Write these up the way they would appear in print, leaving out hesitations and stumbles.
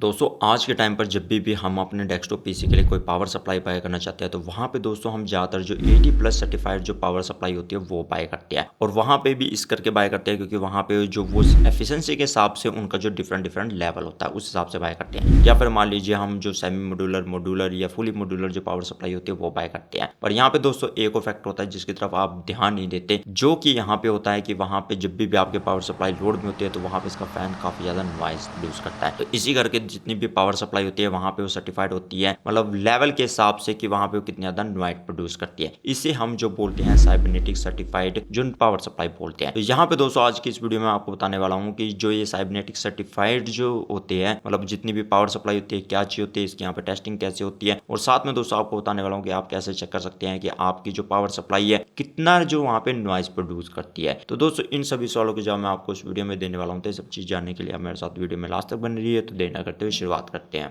दोस्तों आज के टाइम पर जब भी हम अपने डेस्कटॉप पीसी के लिए कोई पावर सप्लाई बाय करना चाहते हैं तो वहाँ पे दोस्तों हम ज़्यादातर जो 80+ सर्टिफाइड जो पावर सप्लाई होती है वो बाय करते हैं और वहाँ पे भी इस करके बाय करते हैं क्योंकि वहाँ पे जो वो एफिशिएंसी के हिसाब से उनका जो डिफरेंट लेवल होता है उस हिसाब से बाय करते हैं। या फिर मान लीजिए हम जो सेमी मॉड्यूलर या फुली मॉड्यूलर जो पावर सप्लाई होती है वो बाय करते हैं। पर यहाँ पे दोस्तों एक और फैक्टर होता है जिसकी तरफ आप ध्यान नहीं देते, जो कि यहाँ पे होता है कि वहाँ पे जब भी आपके पावर सप्लाई लोड में होती है तो वहाँ पे इसका फैन काफी ज्यादा नॉइज प्रोड्यूस करता है। तो इसी करके जितनी भी पावर सप्लाई होती है वहां पे वो सर्टिफाइड होती है, मतलब लेवल के हिसाब से कि वहां पे वो कितनी ज्यादा नॉइज प्रोड्यूस करती है। इसे हम जो बोलते हैं साइबरनेटिक सर्टिफाइड जो पावर सप्लाई बोलते हैं। तो यहाँ पे दोस्तों आज की इस वीडियो में आपको बताने वाला हूँ कि जो ये साइबरनेटिक सर्टिफाइड जो होते हैं, मतलब जितनी भी पावर सप्लाई होती है क्या चीज होती है, इसकी यहाँ पे टेस्टिंग कैसे होती है, और साथ में दोस्तों आपको बताने वाला हूँ कि आप कैसे चेक कर सकते हैं कि आपकी जो पावर सप्लाई है कितना जो वहाँ पे नॉइज प्रोड्यूस करती है। तो दोस्तों इन सभी सवालों के जवाब मैं आपको इस वीडियो में देने वाला हूँ। तो ये सब चीज जानने के लिए आप मेरे साथ वीडियो में लास्ट तक बन रही है। तो देर ना करते हुए शुरुआत करते हैं।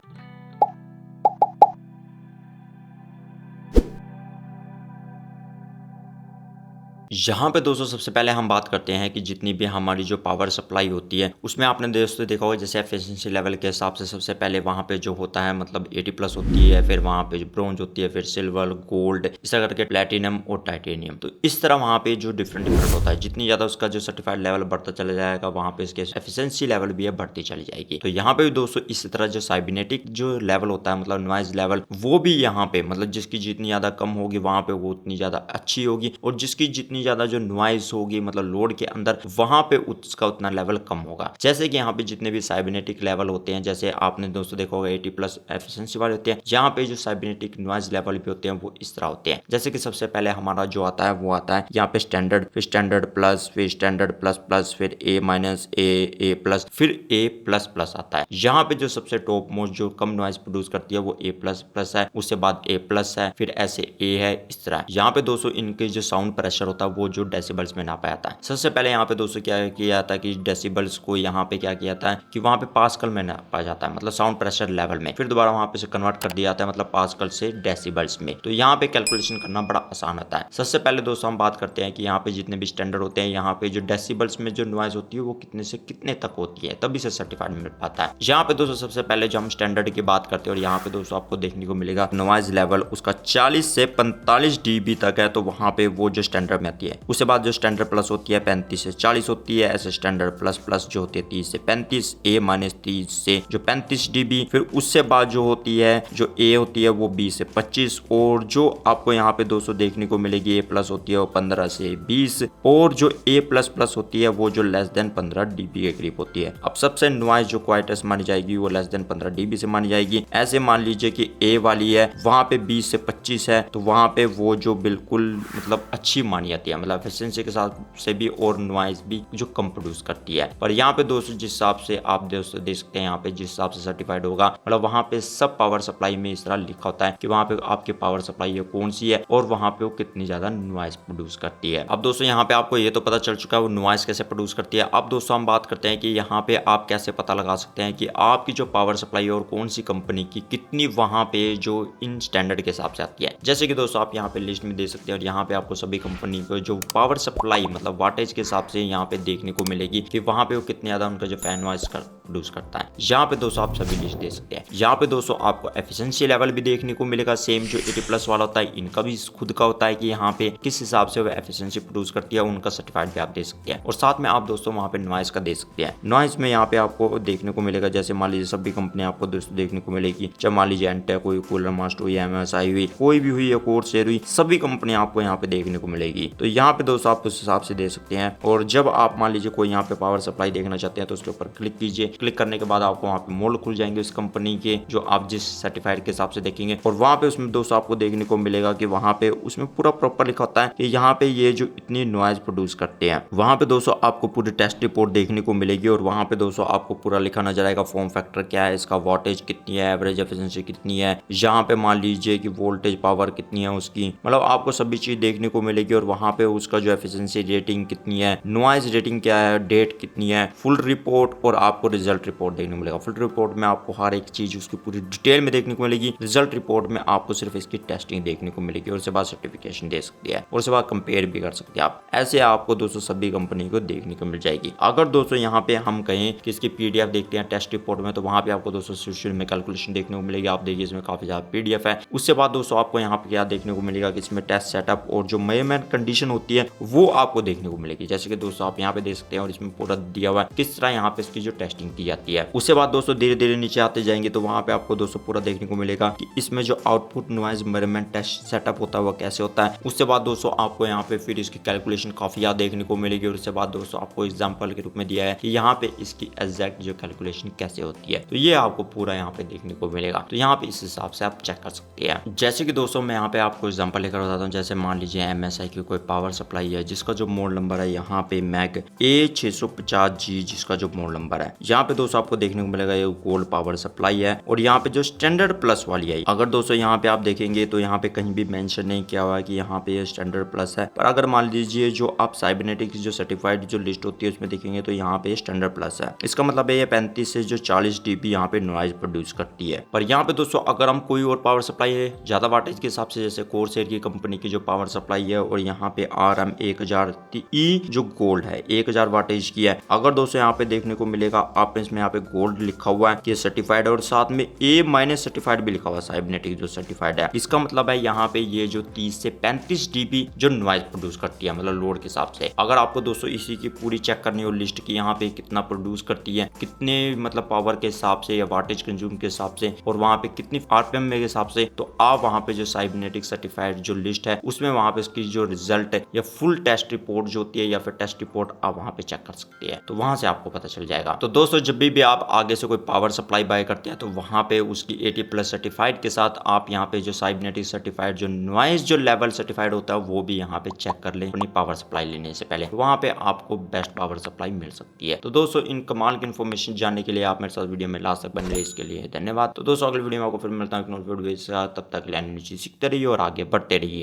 यहाँ पे दोस्तों सबसे पहले हम बात करते हैं कि जितनी भी हमारी जो पावर सप्लाई होती है उसमें आपने दोस्तों देखा होगा जैसे एफिशिएंसी लेवल के हिसाब से सबसे पहले वहाँ पे जो होता है मतलब 80+ होती है, फिर वहाँ पे जो ब्रोंज होती है, फिर सिल्वर, गोल्ड, इस तरह करके प्लेटिनम और टाइटेनियम। तो इस तरह वहाँ पे जो डिफरेंट होता है, जितनी ज़्यादा उसका जो सर्टिफाइड लेवल बढ़ता चला जाएगा वहाँ पे इसके एफिशिएंसी लेवल भी है बढ़ती चली जाएगी। तो यहाँ पे भी दोस्तों इसी तरह जो साइबरनेटिक जो लेवल होता है मतलब नॉइज लेवल वो भी यहाँ पे मतलब जिसकी जितनी ज़्यादा कम होगी वहाँ पे वो उतनी ज़्यादा अच्छी होगी, और जिसकी जितनी ज्यादा जो नॉइज होगी मतलब लोड के अंदर वहां पे उसका उतना लेवल कम होगा। जैसे कि यहाँ पे जितने भी साइबरनेटिक लेवल होते हैं, जैसे आपने दोस्तों देखा होगा 80+ एफिशिएंसी वाले होते हैं, यहाँ पे जो साइबरनेटिक नॉइज लेवल भी होते हैं वो इस तरह होते हैं। जैसे कि सबसे पहले हमारा जो आता है वो आता है यहाँ पे स्टैंडर्ड, फिर स्टैंडर्ड प्लस, फिर स्टैंडर्ड प्लस प्लस, फिर A-, ए प्लस, फिर A++ आता है। यहाँ पे जो सबसे टॉप मोस्ट जो कम नॉइज प्रोड्यूस करती है वो A++ है, उसके बाद A+ है, फिर ऐसे A है, इस तरह। यहाँ पे दोस्तों इनके जो साउंड प्रेशर होता है वो जो डेसिबल्स में नापा जाता है। सबसे पहले यहाँ पे दोस्तों क्या किया जाता है कि डेसिबल्स को यहाँ पे क्या किया जाता है कि वहाँ पे पास्कल में नापा जाता है, मतलब साउंड प्रेशर लेवल में, फिर दोबारा वहाँ पे से कन्वर्ट कर दिया जाता है मतलब पास्कल से डेसिबल्स में। तो यहाँ पे कैलकुलेशन करना बड़ा आसान होता है। सबसे पहले दोस्तों हम बात करते हैं कि यहाँ पे जितने भी स्टैंडर्ड होते हैं यहाँ पे जो डेसिबल्स में जो नॉइज होती है वो कितने से कितने तक होती है, तभी से सर्टिफाइड मिल पाता है। यहाँ पे दोस्तों सबसे पहले जो हम स्टैंडर्ड की बात करते हैं और यहाँ पे दोस्तों आपको देखने को मिलेगा नॉइज लेवल उसका 40 से 45 dB तक है, तो वहाँ पे वो जो स्टैंडर्ड में आती है। उसके बाद जो स्टैंडर्ड प्लस होती है 35 से 40 होती है, ऐसे स्टैंडर्ड प्लस प्लस जो होती है 30 से 35, A-30 से जो 35 dB, फिर उससे बाद जो होती है जो A होती है वो 20 से 25, और जो आपको यहाँ पे दोस्तों देखने को मिलेगी A+ होती है वो 15 से 20, और जो A++ होती है वो जो लेस देन 15 dB के करीब होती है। अब सबसे नॉइज जो क्वाइटेस्ट मानी जाएगी वो लेस देन 15 dB से मानी जाएगी। ऐसे मान लीजिए कि A वाली है वहां पे 20 से 25 है, तो वहां पे वो जो बिल्कुल मतलब अच्छी मानी जाती है, मतलब एफिशिएंसी के साथ से भी और नॉइज भी जो कम प्रोड्यूस करती है। पर यहाँ पे दोस्तों जिस हिसाब से आप दोस्तों देख सकते हैं यहाँ पे जिस हिसाब से सर्टिफाइड होगा मतलब वहाँ पे सब पावर सप्लाई में इस तरह लिखा होता है कि वहाँ पे आपकी पावर सप्लाई कौन सी है और वहाँ पे वो कितनी ज्यादा नॉइज प्रोड्यूस करती है। अब दोस्तों यहाँ पे आपको ये तो पता चल चुका है वो नॉइज कैसे प्रोड्यूस करती है। अब दोस्तों हम बात करते हैं कि यहाँ पे आप कैसे पता लगा सकते हैं कि आपकी जो पावर सप्लाई और कौन सी कंपनी की कितनी वहाँ पे जो इन स्टैंडर्ड के हिसाब से आती है। जैसे कि दोस्तों आप यहाँ पे लिस्ट में दे सकते हैं और यहाँ पे आपको सभी कंपनी को जो पावर सप्लाई मतलब वाटेज के हिसाब से यहाँ पे देखने को मिलेगी कि वहाँ पे वो कितने ज्यादा उनका जो फैन नॉइज प्रोड्यूस करता है। यहाँ पे दोस्तों आप सभी लिस्ट दे सकते हैं। यहाँ पे दोस्तों आपको एफिशिएंसी लेवल भी देखने को मिलेगा, सेम जो 80+ वाला होता है इनका भी खुद का होता है कि यहाँ पे किस हिसाब से वो एफिशिएंसी प्रोड्यूस करती है, उनका सर्टिफाइड भी आप दे सकते हैं। और साथ में आप दोस्तों वहाँ पे नॉइज का दे सकते हैं। नॉइज में यहाँ पे आपको देखने को मिलेगा जैसे मान लीजिए सभी कंपनी आपको दोस्तों देखने को मिलेगी, चाहे मान लीजिए एंटेक हुई, कूलर मास्टर हुई, MSI हुई, कोई भी हुई, कोर्सेर हुई, सभी कंपनी आपको यहाँ पे देखने को मिलेगी। तो यहाँ पे दोस्तों आप उस हिसाब से दे सकते हैं। और जब आप मान लीजिए कोई यहाँ पे पावर सप्लाई देखना चाहते हैं तो उसके ऊपर क्लिक कीजिए। क्लिक करने के बाद आपको वहाँ पे मॉडल खुल जाएंगे उस कंपनी के जो आप जिस सर्टिफाइड के हिसाब से देखेंगे, और वहाँ पे उसमें दोस्तों आपको देखने को मिलेगा कि वहाँ पे उसमें पूरा प्रॉपर लिखा होता है कि यहाँ पे ये जो इतनी नॉइज प्रोड्यूस करते हैं। वहाँ पे दोस्तों आपको पूरी टेस्ट रिपोर्ट देखने को मिलेगी और वहाँ पे दोस्तों आपको पूरा लिखा नजर आएगा फॉर्म फैक्टर क्या है, इसका वोल्टेज कितनी है, एवरेज एफिशिएंसी कितनी है, यहाँ पे मान लीजिए कि वोल्टेज पावर कितनी है उसकी, मतलब आपको सभी चीज देखने को मिलेगी। और वहाँ पे उसका जो एफिशिएंसी रेटिंग कितनी है, नॉइज रेटिंग क्या है, डेट कितनी है, फुल रिपोर्ट और आपको रिजल्ट रिपोर्ट देखने को मिलेगा। फुल रिपोर्ट में आपको हर एक चीज उसकी पूरी डिटेल में देखने को मिलेगी। रिजल्ट रिपोर्ट में आपको सिर्फ इसकी टेस्टिंग देखने को मिलेगी और उसके बाद सर्टिफिकेशन दे सकती है और उसके बाद कंपेयर भी कर सकते हैं आप। ऐसे आपको दोस्तों सभी कंपनी को देखने को मिल जाएगी। अगर दोस्तों यहाँ पे हम कहें कि इसकी पीडीएफ देखते हैं टेस्ट रिपोर्ट में, तो वहाँ पे आपको दोस्तों शुरू में कैलकुलेशन देखने को मिलेगी। आप देखिए इसमें काफी ज्यादा पीडीएफ है। उसके बाद दोस्तों आपको यहाँ पे क्या देखने को मिलेगा कि इसमें टेस्ट सेटअप और जो मेजरमेंट कंडीशन होती है वो आपको देखने को मिलेगी। जैसे कि दोस्तों आप यहाँ पे देख सकते हैं और इसमें पूरा दिया हुआ है किस तरह यहाँ पे इसकी जो टेस्टिंग की जाती है। उसके बाद दोस्तों धीरे धीरे नीचे आते जाएंगे तो वहाँ पे आपको दोस्तों पूरा देखने को मिलेगा कि इसमें जो output noise measurement test setup होता है वो कैसे होता है। उसके बाद दोस्तों आपको यहाँ पे फिर इसकी कैलकुलेशन काफी ज्यादा देखने को मिलेगी और उसके बाद दोस्तों आपको एग्जांपल के रूप में दिया है कि यहाँ पे इसकी एग्जैक्ट जो कैलकुलेशन कैसे होती है, तो ये आपको पूरा यहाँ पे देखने को मिलेगा। तो यहाँ पे इस हिसाब से आप चेक कर सकते हैं। जैसे कि दोस्तों मैं यहाँ पे आपको एग्जांपल लेकर बताता हूँ। जैसे मान लीजिए MSI की कोई पावर सप्लाई है जिसका जो मॉडल नंबर है यहाँ पे मैग A650G जिसका जो मॉडल नंबर है। यहाँ पे दोस्तों आपको देखने को मिलेगा ये गोल्ड पावर सप्लाई है और यहाँ पे जो स्टैंडर्ड प्लस वाली है। अगर दोस्तों यहाँ पे आप देखेंगे तो यहाँ पे कहीं भी मेंशन नहीं किया हुआ है कि यहाँ पे ये स्टैंडर्ड प्लस है, पर अगर मान लीजिए जो आप साइबरनेटिक्स जो सर्टिफाइड जो लिस्ट होती है उसमें देखेंगे तो यहाँ पे स्टैंडर्ड प्लस है। इसका मतलब है ये 35 से जो 40 dB यहाँ पे नॉइज प्रोड्यूस करती है। पर यहाँ पे दोस्तों अगर हम कोई और पावर सप्लाई है ज्यादा वाटेज के हिसाब से, जैसे कोरसेर की कंपनी की जो पावर सप्लाई है और यहाँ पे RM1000E जो गोल्ड है 1000 वाटेज की है। अगर दोस्तों यहाँ पे देखने को मिलेगा आप इसमें यहाँ पे गोल्ड लिखा हुआ है कि सर्टिफाइड और साथ में A- सर्टिफाइड भी लिखा हुआ है साइबरनेटिक जो सर्टिफाइड है। इसका मतलब है यहाँ पे ये जो 30 से 35 dB जो नॉइज प्रोड्यूस करती है मतलब लोड के हिसाब से। अगर आपको दोस्तों इसी की पूरी चेक करनी हो लिस्ट की यहाँ पे कितना प्रोड्यूस करती है, कितने मतलब पावर के हिसाब से या वाटेज कंज्यूम के हिसाब से और वहाँ पे कितनी RPM के हिसाब से, तो आप वहाँ पे जो साइबरनेटिक सर्टिफाइड जो लिस्ट है उसमें वहाँ पे इसकी जो रिजल्ट है या फुल टेस्ट रिपोर्ट जो होती है या फिर टेस्ट रिपोर्ट आप वहाँ पे चेक कर सकते हैं। तो वहाँ से आपको पता चल जाएगा। तो दोस्तों जब भी आप आगे से कोई पावर सप्लाई बाय करते हैं तो वहाँ पे उसकी 80+ सर्टिफाइड के साथ आप यहाँ पे जो साइबरनेटिक सर्टिफाइड जो नॉइज जो लेवल सर्टिफाइड होता है वो भी यहाँ पे चेक कर लें अपनी पावर सप्लाई लेने से पहले। वहाँ पे आपको बेस्ट पावर सप्लाई मिल सकती है। तो दोस्तों इन कमाल की इन्फॉर्मेशन जानने के लिए आप मेरे साथ वीडियो में लास्ट तक बने रहिए, इसके लिए धन्यवाद। तो दोस्तों अगले वीडियो में आपको फिर मिलता हूँ, तब तक सीखते रहिए और आगे बढ़ते रहिए।